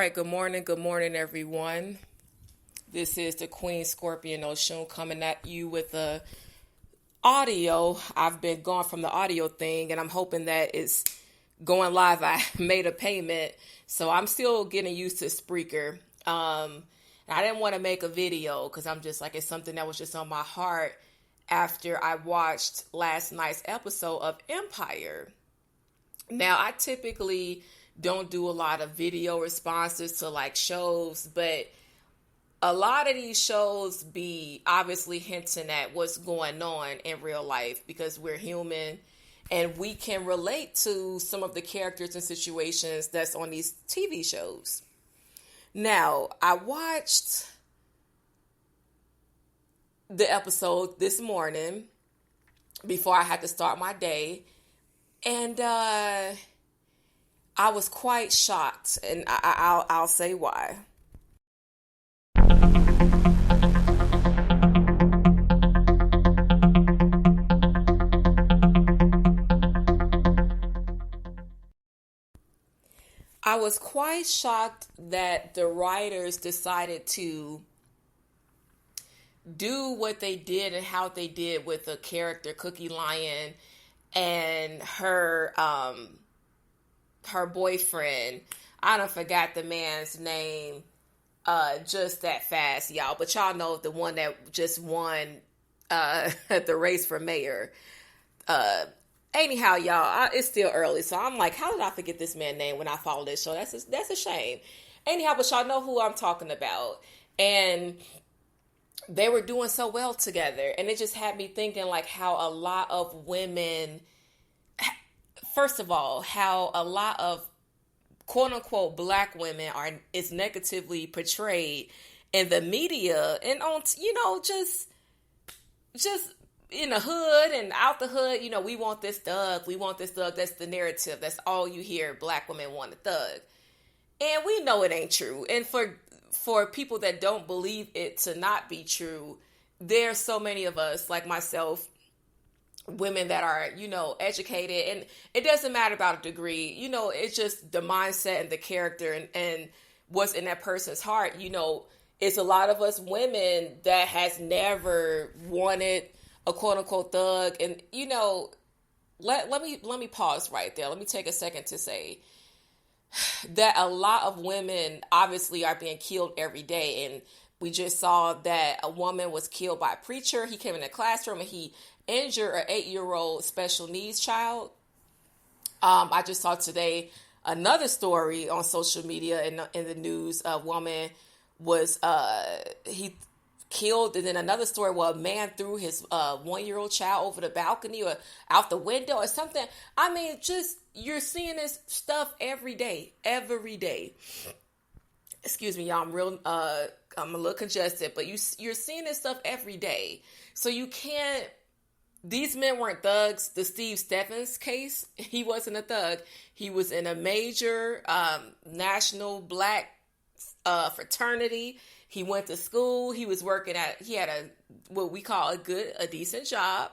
right, good morning, everyone. This is the Queen Scorpion Oshun coming at you with the audio. I've been gone from the audio thing, and I'm hoping that it's going live. I made a payment, so I'm still getting used to Spreaker. I didn't want to make a video because I'm just like, it's something that was just on my heart after I watched last night's episode of Empire. Now, I typically don't do a lot of video responses to like shows, but a lot of these shows be obviously hinting at what's going on in real life because we're human and we can relate to some of the characters and situations that's on these TV shows. Now, I watched the episode this morning before I had to start my day, and I was quite shocked, and I'll say why. I was quite shocked that the writers decided to do what they did and how they did with the character Cookie Lyon and her boyfriend. I done forgot the man's name just that fast, y'all. But y'all know the one that just won the race for mayor. Anyhow, y'all, it's still early, so I'm like, how did I forget this man's name when I followed this show? That's a shame. Anyhow, but y'all know who I'm talking about, and they were doing so well together, and it just had me thinking like how a lot of women, first of all, how a lot of quote unquote black women is negatively portrayed in the media and on just in the hood and out the hood. We want this thug, that's the narrative. That's all you hear. Black women want a thug, and we know it ain't true. And for people that don't believe it to not be true, there's so many of us like myself, women that are, educated, and it doesn't matter about a degree, it's just the mindset and the character and what's in that person's heart. It's a lot of us women that has never wanted a quote unquote thug. And, let me pause right there. Let me take a second to say that a lot of women obviously are being killed every day. And we just saw that a woman was killed by a preacher. He came in the classroom and he injured an 8-year-old special needs child. I just saw today another story on social media in the news. A woman was he killed, and then another story where a man threw his 1-year-old child over the balcony or out the window or something. I mean, just you're seeing this stuff every day. Excuse me, y'all. I'm a little congested, but you're seeing this stuff every day. So you can't. These men weren't thugs. The Steve Stephens case, he wasn't a thug. He was in a major national black fraternity. He went to school. He was working he had what we call a decent job,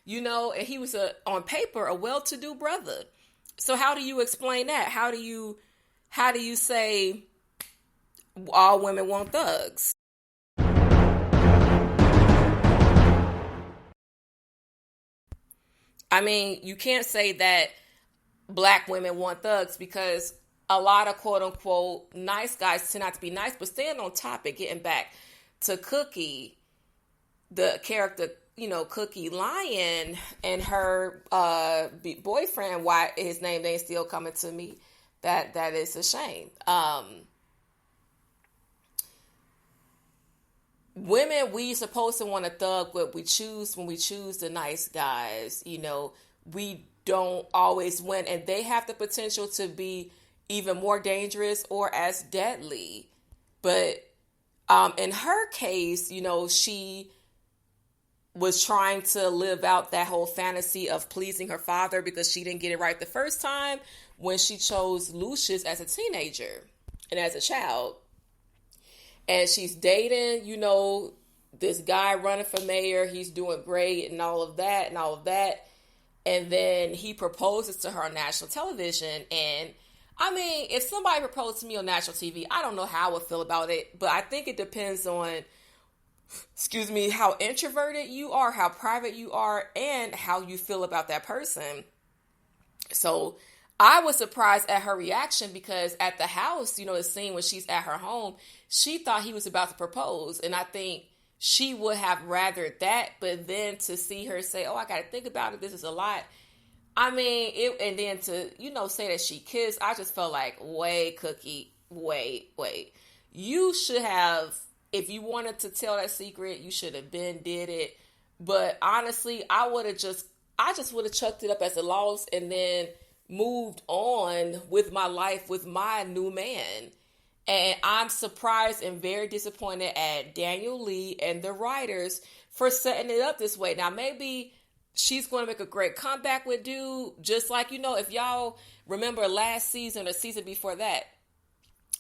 and he was on paper, a well-to-do brother. So how do you explain that? How do you say all women want thugs? I mean, you can't say that black women want thugs because a lot of quote unquote nice guys tend not to be nice. But staying on topic, getting back to Cookie, the character, Cookie Lyon and her boyfriend, why his name ain't still coming to me. That is a shame. Women, we supposed to want a thug, but when we choose the nice guys, we don't always win, and they have the potential to be even more dangerous or as deadly. But in her case, she was trying to live out that whole fantasy of pleasing her father because she didn't get it right the first time when she chose Lucius as a teenager and as a child. And she's dating, this guy running for mayor. He's doing great and all of that. And then he proposes to her on national television. And I mean, if somebody proposed to me on national TV, I don't know how I would feel about it, but I think it depends on, excuse me, how introverted you are, how private you are, and how you feel about that person. So I was surprised at her reaction because at the house, the scene when she's at her home, she thought he was about to propose. And I think she would have rathered that. But then to see her say, oh, I got to think about it. This is a lot. I mean, and then to, say that she kissed, I just felt like, wait, Cookie, wait. You should have, if you wanted to tell that secret, you should have did it. But honestly, I just would have chucked it up as a loss and then moved on with my life with my new man. And I'm surprised and very disappointed at Daniel Lee and the writers for setting it up this way. Now, maybe she's going to make a great comeback with dude. Just like, if y'all remember last season or season before that,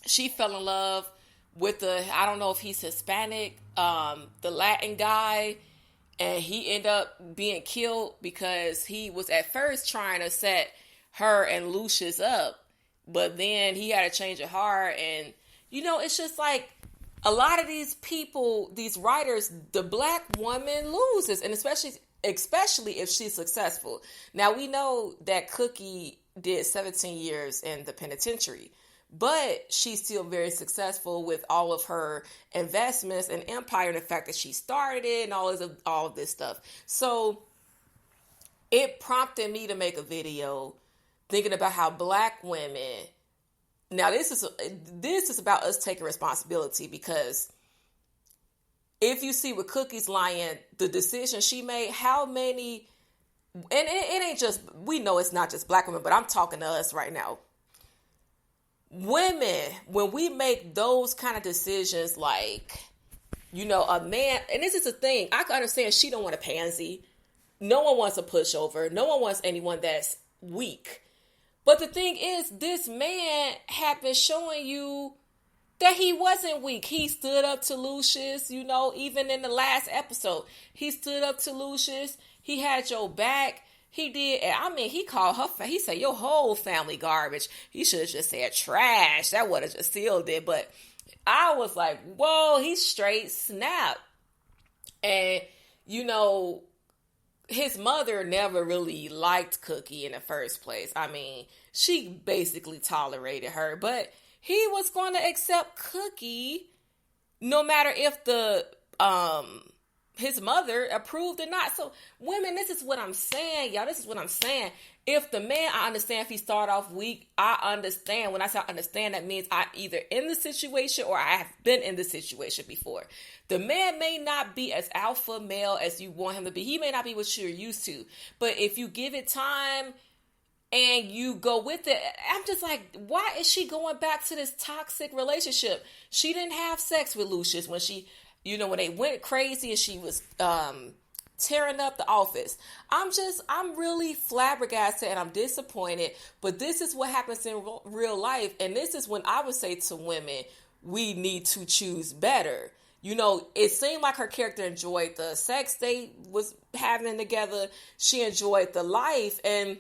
she fell in love with I don't know if he's Hispanic, the Latin guy, and he ended up being killed because he was at first trying to set her and Lucius up, but then he had a change of heart. And, it's just like a lot of these people, these writers, the black woman loses, and especially if she's successful. Now, we know that Cookie did 17 years in the penitentiary, but she's still very successful with all of her investments and empire and the fact that she started it and all of this stuff. So it prompted me to make a video thinking about how black women, now this is about us taking responsibility, because if you see with Cookie's lying, the decision she made, how many, and it ain't just, we know it's not just black women, but I'm talking to us right now. Women, when we make those kind of decisions, like, a man, and this is the thing, I can understand she don't want a pansy. No one wants a pushover. No one wants anyone that's weak. But the thing is, this man had been showing you that he wasn't weak. He stood up to Lucius, even in the last episode. He stood up to Lucius. He had your back. He did. I mean, he called her, he said, your whole family garbage. He should have just said trash. That would have just sealed it. But I was like, whoa, he straight snapped. And, his mother never really liked Cookie in the first place. I mean, she basically tolerated her, but he was going to accept Cookie no matter if his mother approved or not. So women, this is what I'm saying, y'all. This is what I'm saying. If the man, I understand if he started off weak, I understand. When I say I understand, that means I either in the situation or I have been in the situation before. The man may not be as alpha male as you want him to be. He may not be what you're used to. But if you give it time and you go with it, I'm just like, why is she going back to this toxic relationship? She didn't have sex with Lucius when when they went crazy and she was tearing up the office. I'm really flabbergasted and I'm disappointed, but this is what happens in real life. And this is when I would say to women, we need to choose better. It seemed like her character enjoyed the sex they was having together. She enjoyed the life. And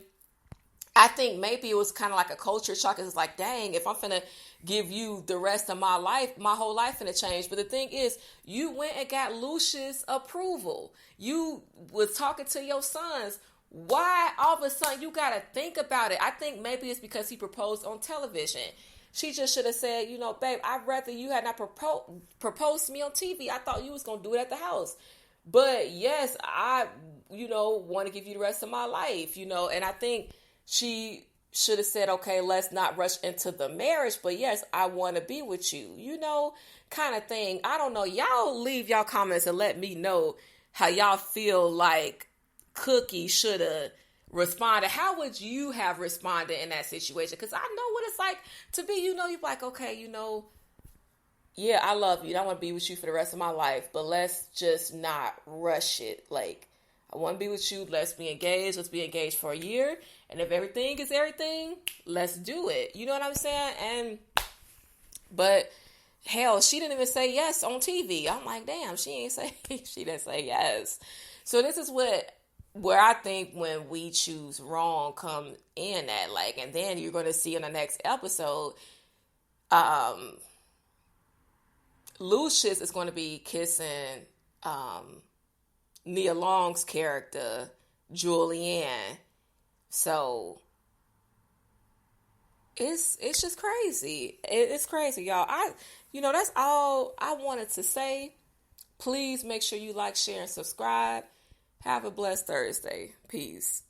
I think maybe it was kind of like a culture shock. It's like, dang, if I'm finna give you the rest of my life, my whole life finna change. But the thing is, you went and got Lucius' approval. You was talking to your sons. Why all of a sudden you gotta think about it? I think maybe it's because he proposed on television. She just should have said, babe, I'd rather you had not proposed to me on TV. I thought you was gonna do it at the house. But yes, I, want to give you the rest of my life, and I think she should have said, okay, let's not rush into the marriage, but yes, I want to be with you, kind of thing. I don't know. Y'all leave y'all comments and let me know how y'all feel like Cookie should have responded. How would you have responded in that situation? Because I know what it's like to be, you're like, okay, yeah, I love you. I want to be with you for the rest of my life, but let's just not rush it. Like, I want to be with you. Let's be engaged. Let's be engaged for a year. And if everything is everything, let's do it. You know what I'm saying? But hell, she didn't even say yes on TV. I'm like, damn, she didn't say yes. So this is what where I think when we choose wrong come in at, like, and then you're going to see in the next episode, um, Lucius is going to be kissing Nia Long's character, Julianne. So it's just crazy. It's crazy, y'all. That's all I wanted to say. Please make sure you like, share, and subscribe. Have a blessed Thursday. Peace.